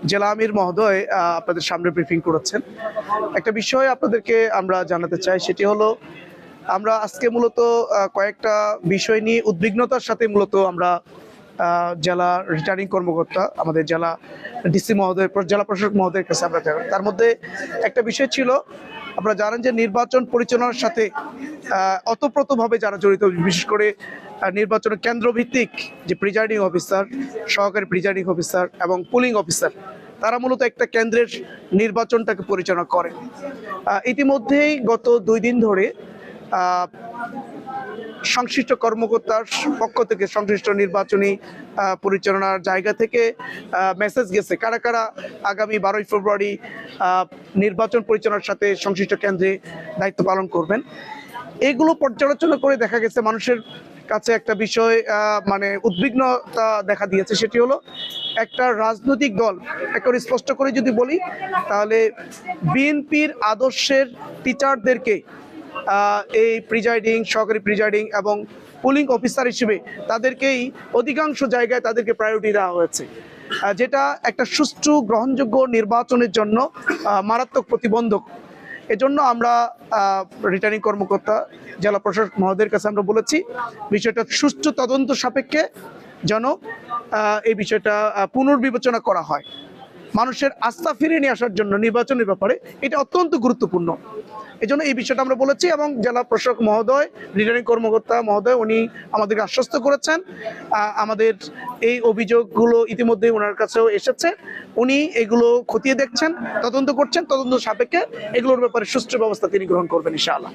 জেলা আমির মহোদয় আপনাদের সামনে ব্রিফিং করেছেন। একটা বিষয় আপনাদেরকে আমরা জানাতে চাই, সেটি হলো আমরা আজকে মূলত কয়েকটা বিষয় নিয়ে উদ্বিগ্নতার সাথে মূলত আমরা জেলা রিটার্নিং কর্মকর্তা, আমাদের জেলা ডিসি মহোদয়, জেলা প্রশাসক মহোদয়ের কাছে আমরা যাই। তার মধ্যে একটা বিষয় ছিল, আপনারা জানেন যে নির্বাচন পরিচালনার সাথে ওতপ্রোতভাবে যারা জড়িত, বিশেষ করে নির্বাচনের কেন্দ্রভিত্তিক যে প্রিজাইডিং অফিসার, সহকারী প্রিজাইডিং অফিসার এবং পুলিং অফিসার, তারা মূলত একটা কেন্দ্রের নির্বাচনটাকে পরিচালনা করে। ইতিমধ্যেই গত 2 দিন ধরে সংশ্লিষ্ট কর্মকর্তার পক্ষ থেকে, সংশ্লিষ্ট নির্বাচনী পরিচালনার জায়গা থেকে মেসেজ গেছে কারা কারা আগামী 12ই ফেব্রুয়ারি নির্বাচন পরিচালনার সাথে সংশ্লিষ্ট কেন্দ্রে দায়িত্ব পালন করবেন। এগুলো পর্যালোচনা করে দেখা গেছে মানুষের কাছে একটা বিষয় মানে উদ্বিগ্নতা দেখা দিয়েছে। সেটি হলো, একটা রাজনৈতিক দল, একেবারে স্পষ্ট করে যদি বলি তাহলে বিএনপির আদর্শের টিচারদেরকে এই প্রিজাইডিং, সহকারী প্রিজাইডিং এবং পুলিং অফিসার হিসেবে তাদেরকেই অধিকাংশ জায়গায় তাদেরকে প্রায়োরিটি দেওয়া হয়েছে, যেটা একটা সুষ্ঠু গ্রহণযোগ্য নির্বাচনের জন্য মারাত্মক প্রতিবন্ধক। এজন্য আমরা রিটার্নিং কর্মকর্তা, জেলা প্রশাসক মহোদয়ের কাছে আমরা বলেছি বিষয়টা সুষ্ঠু তদন্ত সাপেক্ষে যেন এই বিষয়টা পুনর্বিবেচনা করা হয়। মানুষের আস্থা ফিরিয়ে নিয়ে আসার জন্য নির্বাচনের ব্যাপারে এটা অত্যন্ত গুরুত্বপূর্ণ। এই জন্য এই বিষয়টা আমরা বলেছি এবং জেলা প্রশাসক মহোদয়, রিটার্নিং কর্মকর্তা মহোদয়, উনি আমাদেরকে আশ্বস্ত করেছেন আমাদের এই অভিযোগগুলো ইতিমধ্যে ওনার কাছেও এসেছে, উনি এগুলো খতিয়ে দেখছেন, তদন্ত করছেন, তদন্ত সাপেক্ষে এগুলোর ব্যাপারে সুষ্ঠু ব্যবস্থা তিনি গ্রহণ করবেন ইনশাআল্লাহ।